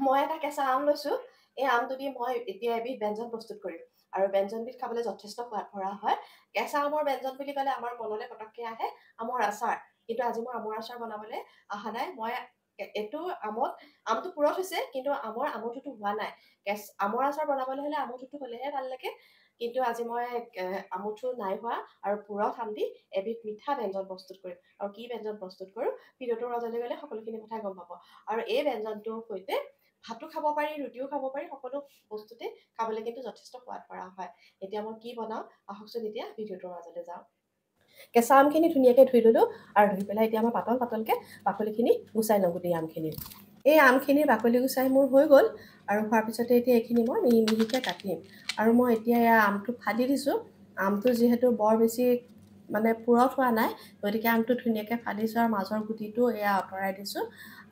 মই এটা কেঁচা আম লৈছো। এই আমটো দি মই এতিয়া এবিধ ব্যঞ্জন প্ৰস্তুত কৰিম আৰু ব্যঞ্জনবিধ খাবলৈ যথেষ্ট সোৱাদ ভৰা হয়। কেঁচা আমৰ ব্যঞ্জন বুলি ক'লে আমাৰ মনলৈ পটককৈ আহে আমৰ আচাৰ। কিন্তু আজি মই আমৰ আচাৰ বনাবলৈ অহা নাই। মই এইটো আমটো পুৰঠ হৈছে, কিন্তু আমঠুটো হোৱা নাই। আমৰ আচাৰ বনাবলৈ হ'লে আমঠুটো হ'লেহে ভাল লাগে। কিন্তু আজি মই আমঠু নাই হোৱা আৰু পুৰঠ আম দি এবিধ মিঠা ব্যঞ্জন প্ৰস্তুত কৰিম। আৰু কি ব্যঞ্জন প্ৰস্তুত কৰোঁ, ভিডিঅ'টোৰ মাজলৈ গ'লে সকলোখিনি কথাই গম পাব। আৰু এই ব্যঞ্জনটোৰ সৈতে ভাতো খাব পাৰি, ৰুটিও খাব পাৰি, সকলো বস্তুতে খাবলৈ কিন্তু যথেষ্ট সোৱাদ কৰা হয়। এতিয়া মই কি বনাওঁ আহকচোন, এতিয়া ভিডিঅ'টোৰ মাজলৈ যাওঁ। কেঁচা আমখিনি ধুনীয়াকৈ ধুই ল'লোঁ আৰু ধুই পেলাই এতিয়া মই পাতল পাতলকৈ বাকলিখিনি গুচাই লওঁ গোটেই আমখিনি। এই আমখিনিৰ বাকলি গুচাই মোৰ হৈ গ'ল আৰু হোৱাৰ পিছতে এতিয়া এইখিনি মই মিহি মিহিকৈ কাটিম। আৰু মই এতিয়া এয়া আমটো ফালি দিছোঁ। আমটো যিহেতু বৰ বেছি পুৰঠ হোৱা নাই, গতিকে আমটো ধুনীয়াকৈ ফালিছোঁ আৰু মাজৰ গুটিটো এয়া আঁতৰাই দিছোঁ।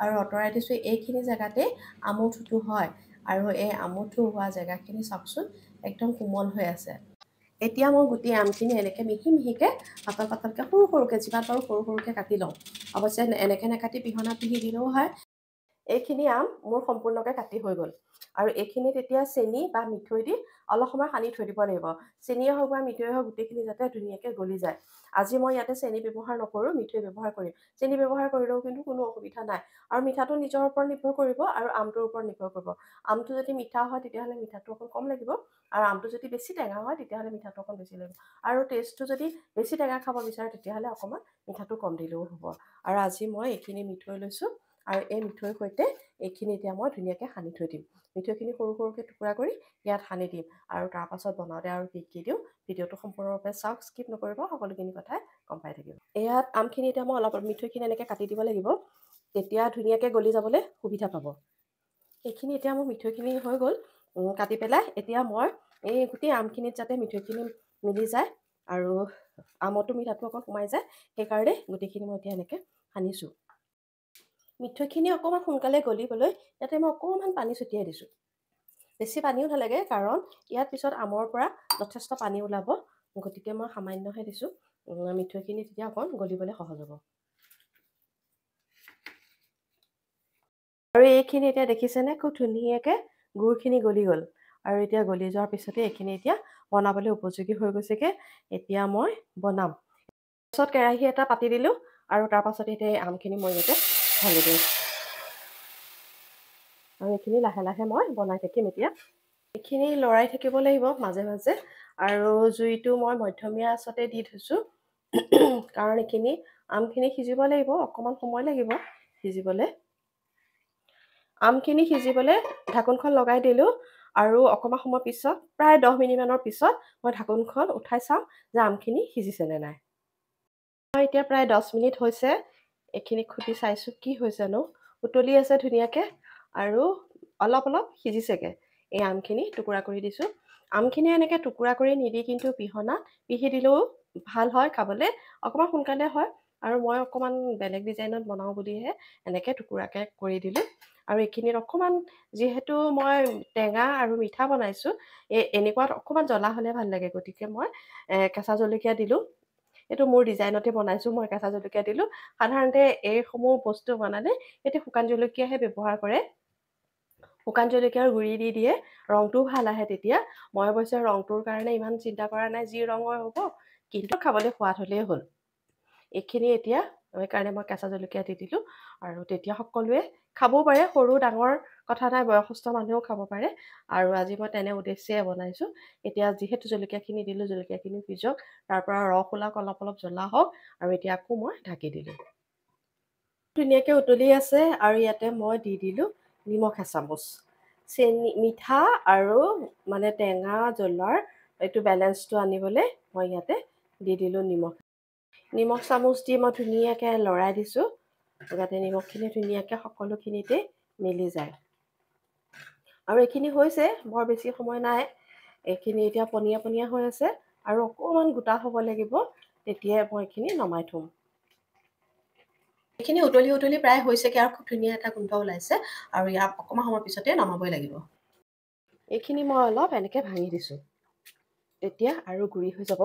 আৰু আঁতৰাই দিছোঁ এইখিনি জেগাতে আমঠুটো হয়। আৰু এই আমঠু হোৱা জেগাখিনি চাওকচোন, একদম কোমল হৈ আছে। এতিয়া মই গোটেই আমখিনি এনেকৈ মিহি মিহিকৈ পাতল পাতলকৈ সৰু সৰুকৈ যিমান পাৰোঁ সৰু সৰুকৈ কাটি লওঁ। অৱশ্যে এনেকৈ নাকাটি পিহনাত পিহি দিলেও হয়। এইখিনি আম মোৰ সম্পূৰ্ণকৈ কাটি হৈ গ'ল। আৰু এইখিনিত এতিয়া চেনি বা মিঠৈ দি অলপ সময় সানি থৈ দিব লাগিব। চেনিয়ে হওক বা মিঠৈয়ে হওক, গোটেইখিনি যাতে ধুনীয়াকৈ গলি যায়। আজি মই ইয়াতে চেনি ব্যৱহাৰ নকৰোঁ, মিঠৈ ব্যৱহাৰ কৰিম। চেনি ব্যৱহাৰ কৰিলেও কিন্তু কোনো অসুবিধা নাই। আৰু মিঠাটো নিজৰ ওপৰত নিৰ্ভৰ কৰিব আৰু আমটোৰ ওপৰত নিৰ্ভৰ কৰিব। আমটো যদি মিঠা হয় তেতিয়াহ'লে মিঠাটো অকণ কম লাগিব, আৰু আমটো যদি বেছি টেঙা হয় তেতিয়াহ'লে মিঠাটো অকণ বেছি লাগিব। আৰু টেষ্টটো যদি বেছি টেঙা খাব বিচাৰে তেতিয়াহ'লে অকণমান মিঠাটো কম দিলেও হ'ব। আৰু আজি মই এইখিনি মিঠৈ লৈছোঁ আৰু এই মিঠৈৰ সৈতে এইখিনি এতিয়া মই ধুনীয়াকৈ সানি থৈ দিম। মিঠৈখিনি সৰু সৰুকৈ টুকুৰা কৰি ইয়াত সানি দিম আৰু তাৰপাছত বনাওঁতে আৰু কি কি দিওঁ ভিডিঅ'টো সম্পূৰ্ণৰূপে চাওক, স্কিপ নকৰিব, সকলোখিনি কথাই গম পাই থাকিব। ইয়াত আমখিনি এতিয়া মই অলপ মিঠৈখিনি এনেকৈ কাটি দিব লাগিব, তেতিয়া ধুনীয়াকৈ গলি যাবলৈ সুবিধা পাব। এইখিনি এতিয়া মোৰ মিঠৈখিনি হৈ গ'ল কাটি পেলাই। এতিয়া মই এই গোটেই আমখিনিত যাতে মিঠৈখিনি মিলি যায় আৰু আমতো মিঠাটো অকণ সোমাই যায়, সেইকাৰণে গোটেইখিনি মই এতিয়া এনেকৈ সানিছোঁ। মিঠৈখিনি অকণমান সোনকালে গলিবলৈ ইয়াতে মই অকণমান পানী ছটিয়াই দিছোঁ। বেছি পানীও নালাগে, কাৰণ ইয়াৰ পিছত আমৰ পৰা যথেষ্ট পানী ওলাব, গতিকে মই সামান্যহে দিছোঁ। মিঠৈখিনি তেতিয়া অকণ গলিবলৈ সহজ হ'ব। আৰু এইখিনি এতিয়া দেখিছেনে, খুব ধুনীয়াকৈ গুড়খিনি গলি গ'ল। আৰু এতিয়া গলি যোৱাৰ পিছতে এইখিনি এতিয়া বনাবলৈ উপযোগী হৈ গৈছেগৈ। এতিয়া মই বনাম। তাৰপাছত কেৰাহী এটা পাতি দিলোঁ আৰু তাৰপাছত এতিয়া এই আমখিনি মই ইয়াতে ঢালি দিম। আৰু এইখিনি লাহে লাহে মই বনাই থাকিম। এতিয়া এইখিনি লৰাই থাকিব লাগিব মাজে মাজে, আৰু জুইটো মই মধ্যমীয়া আঁচতে দি থৈছোঁ, কাৰণ এইখিনি আমখিনি সিজিব লাগিব, অকণমান সময় লাগিব সিজিবলৈ। আমখিনি সিজিবলৈ ঢাকোনখন লগাই দিলোঁ আৰু অকণমান সময় পিছত, প্ৰায় 10 মিনিটমানৰ পিছত মই ঢাকোনখন উঠাই চাওঁ যে আমখিনি সিজিছেনে নাই। এতিয়া প্ৰায় 10 মিনিট হৈছে। এইখিনি খুটি চাইছোঁ কি হৈছেনো, উতলি আছে ধুনীয়াকৈ আৰু অলপ অলপ সিজিছেগৈ। এই আমখিনি টুকুৰা কৰি দিছোঁ। আমখিনি এনেকৈ টুকুৰা কৰি নিদি কিন্তু পিহনাত পিহি দিলেও ভাল হয় খাবলৈ, অকণমান সোনকালে হয়। আৰু মই অকণমান বেলেগ ডিজাইনত বনাওঁ বুলিহে এনেকৈ টুকুৰাকৈ কৰি দিলোঁ। আৰু এইখিনিত অকণমান, যিহেতু মই টেঙা আৰু মিঠা বনাইছোঁ, এনেকুৱাত অকণমান জ্বলা হ'লে ভাল লাগে, গতিকে মই কেঁচা জলকীয়া দিলোঁ। এইটো মোৰ ডিজাইনতে বনাইছোঁ, মই কেঁচা জলকীয়া দিলোঁ। সাধাৰণতে এইসমূহ বস্তু বনালে এতিয়া শুকান জলকীয়াহে ব্যৱহাৰ কৰে। শুকান জলকীয়াৰ গুড়ি দি দিয়ে, ৰংটোও ভাল আহে তেতিয়া। মই অৱশ্যে ৰংটোৰ কাৰণে ইমান চিন্তা কৰা নাই, যি ৰঙৰ হ'ব কিন্তু খাবলৈ সোৱাদ হ'লেই হ'ল। এইখিনি এতিয়া সেইকাৰণে মই কেঁচা জলকীয়া দি দিলোঁ। আৰু তেতিয়া সকলোৱে খাবও পাৰে, সৰু ডাঙৰ কথা নাই, বয়সস্থ মানুহেও খাব পাৰে। আৰু আজি মই তেনে উদ্দেশ্যে বনাইছোঁ। এতিয়া যিহেতু জলকীয়াখিনি দিলোঁ, জলকীয়াখিনি সিজক, তাৰ পৰা ৰস ওলাওক, অলপ অলপ জ্বলা হওক, আৰু এতিয়া আকৌ মই ঢাকি দিলোঁ। ধুনীয়াকৈ উতলি আছে আৰু ইয়াতে মই দি দিলোঁ নিমখ এচামুচ। চেনি, মিঠা আৰু টেঙা জ্বলাৰ এইটো বেলেঞ্চটো আনিবলৈ মই ইয়াতে দি দিলোঁ নিমখ। নিমখ চামুচ দি মই ধুনীয়াকৈ লৰাই দিছোঁ, যাতে নিমখখিনি ধুনীয়াকৈ সকলোখিনিতে মিলি যায়। আৰু এইখিনি হৈছে, বৰ বেছি সময় নাই। এইখিনি এতিয়া পনীয়া পনীয়া হৈ আছে আৰু অকণমান গোটা হ'ব লাগিব, তেতিয়াই মই এইখিনি নমাই থ'ম। এইখিনি উতলি উতলি প্ৰায় হৈছেগৈ আৰু খুব ধুনীয়া এটা গোন্ধ ওলাইছে, আৰু ইয়াক অকণমান সময়ৰ পিছতে নমাবই লাগিব। এইখিনি মই অলপ এনেকৈ ভাঙি দিছোঁ, তেতিয়া আৰু গুড়ি হৈ যাব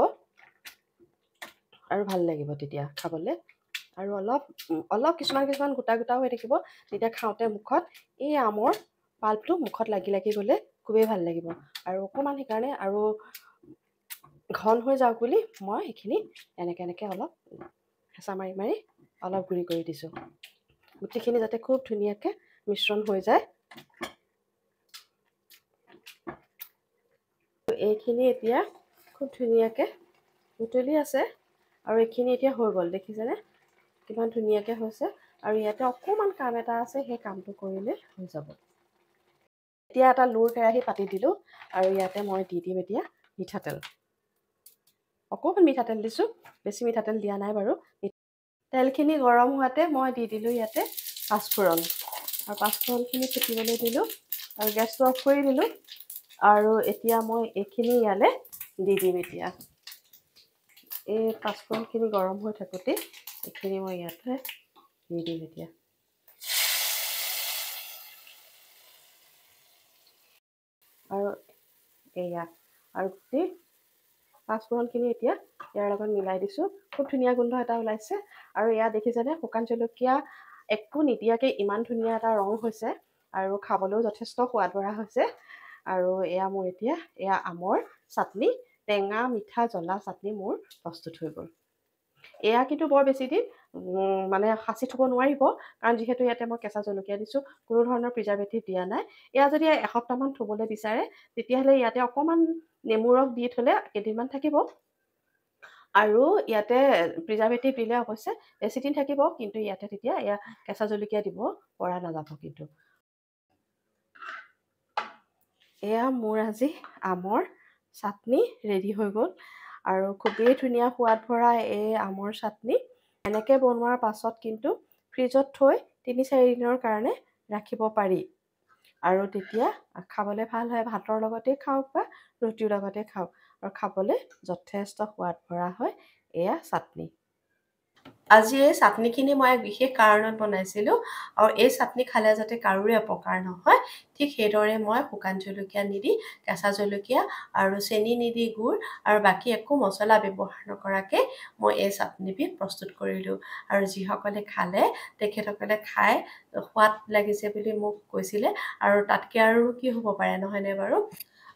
আৰু ভাল লাগিব তেতিয়া খাবলৈ। আৰু অলপ কিছুমান গোটা গোটাও হৈ থাকিব, তেতিয়া খাওঁতে মুখত এই আমৰ পাল্পটো মুখত লাগি লাগি গ'লে খুবেই ভাল লাগিব আৰু অকণমান সেইকাৰণে আৰু ঘন হৈ যাওক বুলি মই সেইখিনি এনেকৈ অলপ হেঁচা মাৰি মাৰি অলপ গুড়ি কৰি দিছোঁ গোটেইখিনি যাতে খুব ধুনীয়াকৈ মিশ্ৰণ হৈ যায় এইখিনি এতিয়া খুব ধুনীয়াকৈ উতলি আছে আৰু এইখিনি এতিয়া হৈ গ'ল দেখিছেনে কিমান ধুনীয়াকৈ হৈছে আৰু ইয়াতে অকণমান কাম এটা আছে সেই কামটো কৰিলে হৈ যাব এতিয়া এটা লুৰ কেৰাহী পাতি দিলোঁ আৰু ইয়াতে মই দি দিম এতিয়া মিঠাতেল অকণমান মিঠাতেল দিছোঁ বেছি মিঠাতেল দিয়া নাই বাৰু তেলখিনি গৰম হোৱাতে মই দি দিলোঁ ইয়াতে পাঁচফোৰণ আৰু পাঁচফোৰণখিনি ফুটিবলৈ দিলোঁ আৰু গেছটো অফ কৰি দিলোঁ আৰু এতিয়া মই এইখিনি ইয়ালৈ দি দিম এতিয়া এই পাঁচফোৰণখিনি গৰম হৈ থাকোঁতে এইখিনি মই ইয়াতে দি দিম এতিয়া আৰু এয়া আৰু গোটেই পাঁচফোৰণখিনি এতিয়া ইয়াৰ লগত মিলাই দিছোঁ খুব ধুনীয়া গোন্ধ এটা ওলাইছে আৰু এয়া দেখিছেনে শুকান জলকীয়া একো নিদিয়াকৈ ইমান ধুনীয়া এটা ৰং হৈছে আৰু খাবলৈও যথেষ্ট সোৱাদ ভৰা হৈছে আৰু এয়া মোৰ এতিয়া এয়া আমৰ চাটনি টেঙা মিঠা জ্বলা চাটনি মোৰ প্ৰস্তুত হৈ গ'ল এয়া কিন্তু বৰ বেছি দিন মানে সাঁচি থ'ব নোৱাৰিব কাৰণ যিহেতু ইয়াতে মই কেঁচা জলকীয়া দিছোঁ কোনো ধৰণৰ প্ৰিজাৰ্ভেটিভ দিয়া নাই এয়া যদি এসপ্তাহমান থ'বলৈ বিচাৰে তেতিয়াহ'লে ইয়াতে অকণমান নেমু ৰস দি থ'লে কেইদিনমান থাকিব আৰু ইয়াতে প্ৰিজাৰ্ভেটিভ দিলে অৱশ্যে বেছিদিন থাকিব কিন্তু ইয়াতে তেতিয়া এয়া কেঁচা জলকীয়া দিব পৰা নাযাব কিন্তু এয়া মোৰ আজি আমৰ চাটনি ৰেডি হৈ গ'ল আৰু খুবেই ধুনীয়া সোৱাদ ভৰা এই আমৰ চাটনি এনেকৈ বনোৱাৰ পাছত কিন্তু ফ্ৰিজত থৈ 3-4 দিনৰ কাৰণে ৰাখিব পাৰি আৰু তেতিয়া খাবলৈ ভাল হয় ভাতৰ লগতে খাওক বা ৰুটিৰ লগতে খাওক আৰু খাবলৈ যথেষ্ট সোৱাদ ভৰা হয় এয়া চাটনি আজি এই চাটনিখিনি মই এক বিশেষ কাৰণত বনাইছিলোঁ আৰু এই চাটনি খালে যাতে কাৰোৰে অপকাৰ নহয় ঠিক সেইদৰে মই শুকান জলকীয়া নিদি কেঁচা জলকীয়া আৰু চেনি নিদি গুড় আৰু বাকী একো মছলা ব্যৱহাৰ নকৰাকৈ মই এই চাটনিবিধ প্ৰস্তুত কৰিলোঁ আৰু যিসকলে খালে তেখেতসকলে খাই সোৱাদ লাগিছে বুলি মোক কৈছিলে আৰু তাতকৈ আৰু কি হ'ব পাৰে নহয়নে বাৰু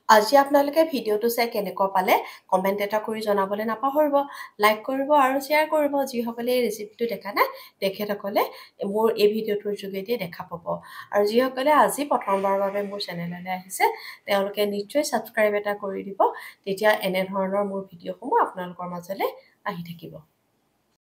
আজি আপোনালোকে ভিডিঅ'টো চাই কেনেকুৱা পালে কমেণ্ট এটা কৰি জনাবলৈ নাপাহৰিব লাইক কৰিব আৰু শ্বেয়াৰ কৰিব যিসকলে এই ৰেচিপিটো দেখা নাই তেখেতসকলে মোৰ এই ভিডিঅ'টোৰ যোগেদি দেখা পাব আৰু যিসকলে আজি প্ৰথমবাৰৰ বাবে মোৰ চেনেললৈ আহিছে তেওঁলোকে নিশ্চয় ছাবস্ক্ৰাইব এটা কৰি দিব তেতিয়া এনেধৰণৰ মোৰ ভিডিঅ'সমূহ আপোনালোকৰ মাজলৈ আহি থাকিব